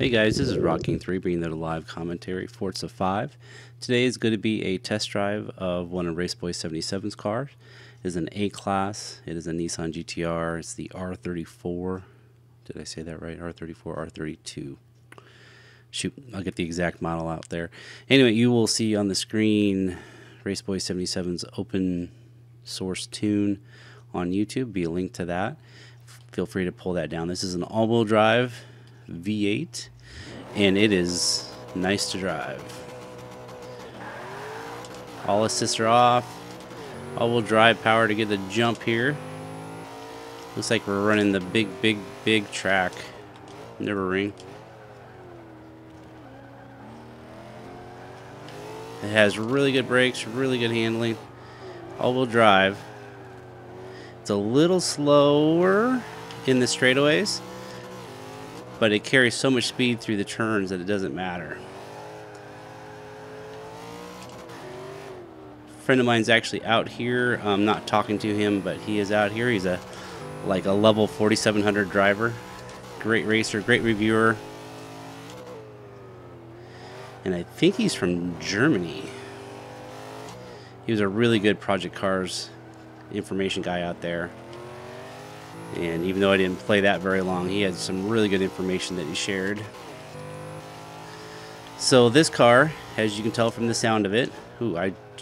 Hey guys, this is Rocking3 bringing you a live commentary Forza 5. Today is going to be a test drive of one of Raceboy77's cars. It is an A-Class. It is a Nissan GTR. It's the R34. Did I say that right? R34, R32. Shoot, I'll get the exact model out there. Anyway, you will see on the screen Raceboy77's open source tune on YouTube. Be a link to that. Feel free to pull that down. This is an all-wheel drive V8, and it is nice to drive. All assists are off. All-wheel drive power to get the jump here. Looks like we're running the big track. Nürburgring. It has really good brakes, really good handling. All-wheel drive. It's a little slower in the straightaways, but it carries so much speed through the turns that it doesn't matter. A friend of mine's actually out here. I'm not talking to him, but he is out here. He's like a level 4700 driver. Great racer, great reviewer. And I think he's from Germany. He was a really good Project Cars information guy out there. And even though I didn't play that very long, he had some really good information that he shared. So this car, as you can tell from the sound of it,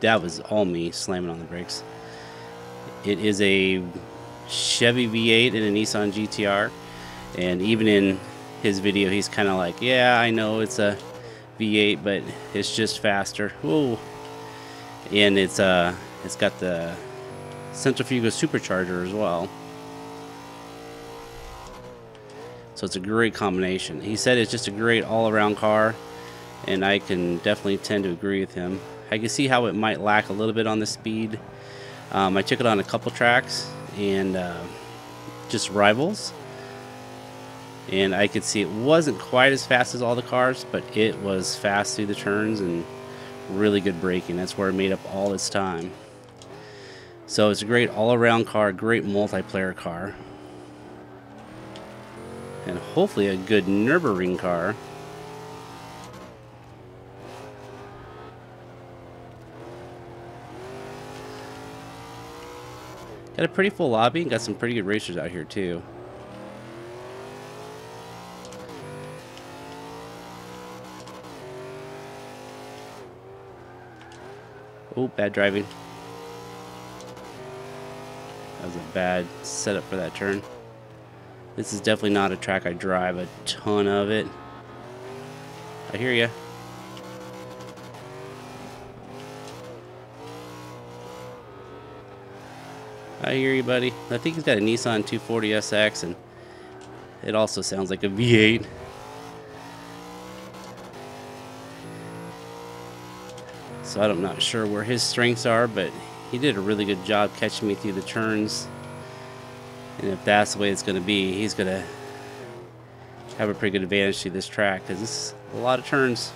that was all me slamming on the brakes. It is a Chevy V8 and a Nissan GTR. And even in his video, he's kind of like, yeah, I know it's a V8, but it's just faster. Whoa. And it's got the centrifugal supercharger as well. So it's a great combination. He said it's just a great all-around car, and I can definitely tend to agree with him. I can see how it might lack a little bit on the speed. I took it on a couple tracks and just rivals, and I could see it wasn't quite as fast as all the cars, but it was fast through the turns and really good braking. That's where it made up all its time. So it's a great all-around car, great multiplayer car, and hopefully a good Nürburgring car. Got a pretty full lobby and got some pretty good racers out here too. Oh, bad driving. That was a bad setup for that turn. This is definitely not a track I drive a ton of it. I hear ya. I hear you, buddy. I think he's got a Nissan 240SX, and it also sounds like a V8. So I'm not sure where his strengths are, but he did a really good job catching me through the turns. And if that's the way it's going to be, he's going to have a pretty good advantage to this track, because this is a lot of turns.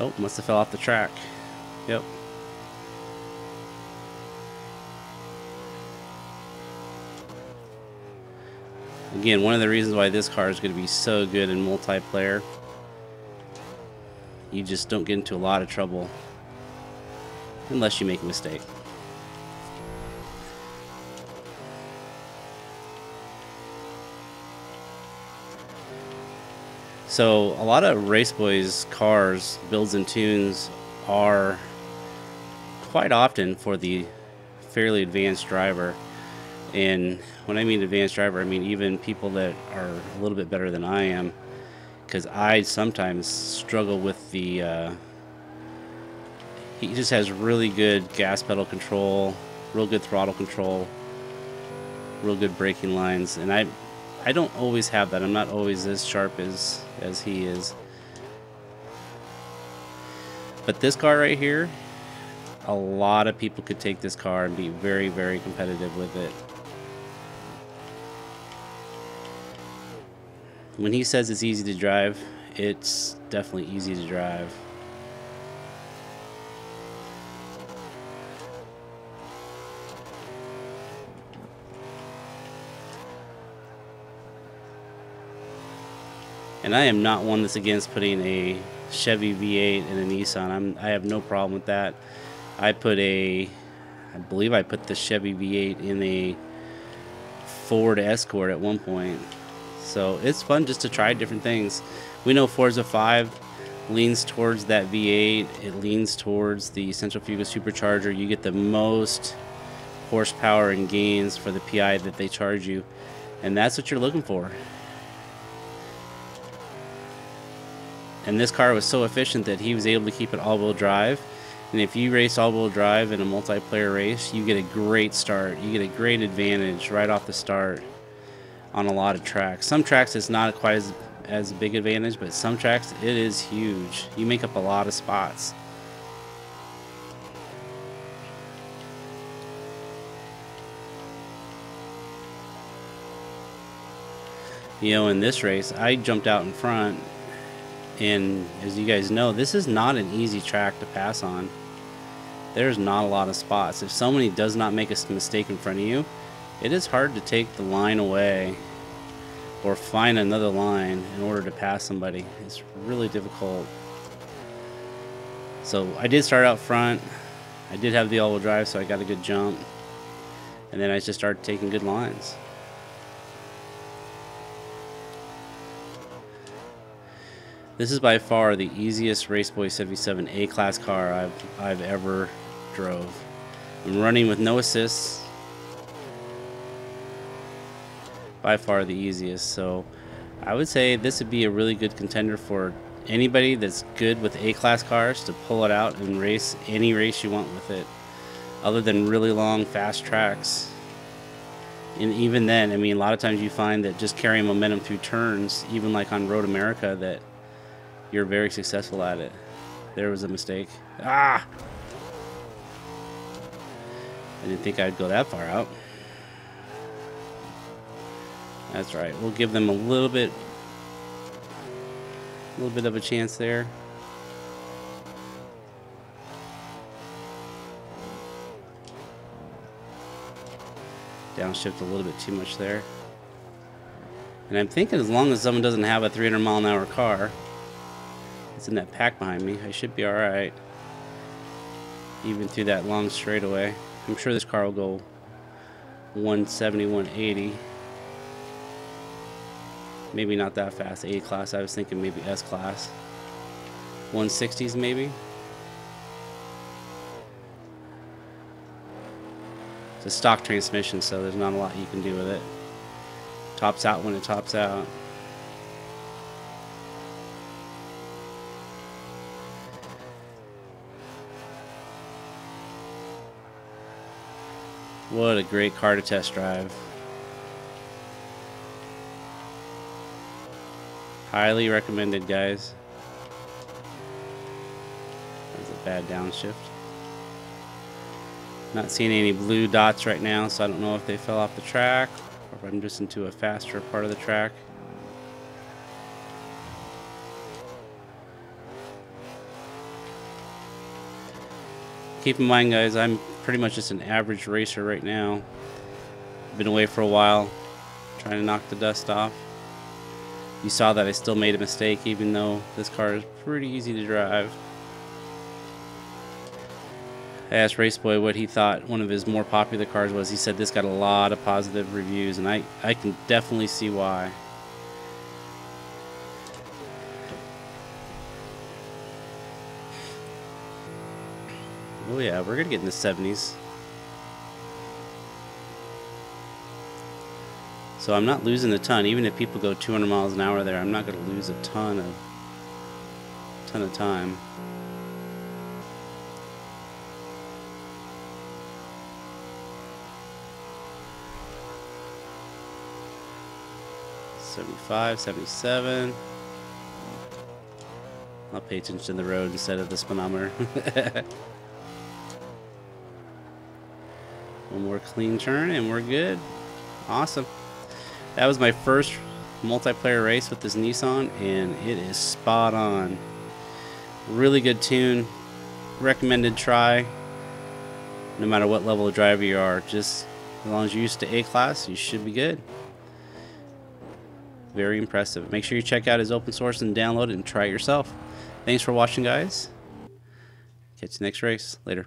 Oh, must have fell off the track. Yep. Again, one of the reasons why this car is going to be so good in multiplayer, you just don't get into a lot of trouble unless you make a mistake. So a lot of Raceboy's cars, builds and tunes, are quite often for the fairly advanced driver. And when I mean advanced driver, I mean even people that are a little bit better than I am, because I sometimes struggle with the he just has really good gas pedal control, real good throttle control, real good braking lines, and I don't always have that. I'm not always as sharp as he is. But this car right here, a lot of people could take this car and be very, very competitive with it. When he says it's easy to drive, it's definitely easy to drive. And I am not one that's against putting a Chevy V8 in a Nissan. I have no problem with that. I believe I put the Chevy V8 in a Ford Escort at one point. So it's fun just to try different things. We know Forza 5 leans towards that V8. It leans towards the centrifugal supercharger. You get the most horsepower and gains for the PI that they charge you, and that's what you're looking for. And this car was so efficient that he was able to keep it all-wheel drive. And if you race all-wheel drive in a multiplayer race, you get a great start. You get a great advantage right off the start on a lot of tracks. Some tracks it's not quite as big advantage, but some tracks it is huge. You make up a lot of spots. You know, in this race, I jumped out in front, and as you guys know, this is not an easy track to pass on. There's not a lot of spots. If somebody does not make a mistake in front of you, it is hard to take the line away or find another line in order to pass somebody. It's really difficult. So I did start out front. I did have the all-wheel drive, so I got a good jump. And then I just started taking good lines. This is by far the easiest Raceboy77 A-Class car I've ever drove. I'm running with no assists. By far the easiest. So I would say this would be a really good contender for anybody that's good with A-Class cars to pull it out and race any race you want with it, other than really long, fast tracks. And even then, I mean, a lot of times you find that just carrying momentum through turns, even like on Road America, that you're very successful at it. There was a mistake. Ah! I didn't think I'd go that far out. That's right. We'll give them a little bit of a chance there. Downshift a little bit too much there. And I'm thinking as long as someone doesn't have a 300-mile-an-hour car, it's in that pack behind me, I should be alright. Even through that long straightaway. I'm sure this car will go 170, 180. Maybe not that fast, A-Class. I was thinking maybe S-Class. 160s maybe. It's a stock transmission, so there's not a lot you can do with it. Tops out when it tops out. What a great car to test drive. Highly recommended, guys. That's a bad downshift. Not seeing any blue dots right now, so I don't know if they fell off the track or if I'm just into a faster part of the track. Keep in mind, guys, I'm pretty much just an average racer right now. Been away for a while, trying to knock the dust off. You saw that I still made a mistake, even though this car is pretty easy to drive. I asked Raceboy what he thought one of his more popular cars was. He said this got a lot of positive reviews, and I can definitely see why. Oh yeah, we're gonna get in the 70s. So I'm not losing a ton. Even if people go 200 miles an hour there, I'm not gonna lose a ton of time. '75, '77. I'll pay attention to the road instead of the speedometer. One more clean turn and we're good. Awesome. That was my first multiplayer race with this Nissan, and it is spot on. Really good tune. Recommended try. No matter what level of driver you are, just as long as you're used to A-Class, you should be good. Very impressive. Make sure you check out his open source and download it and try it yourself. Thanks for watching, guys. Catch you next race. Later.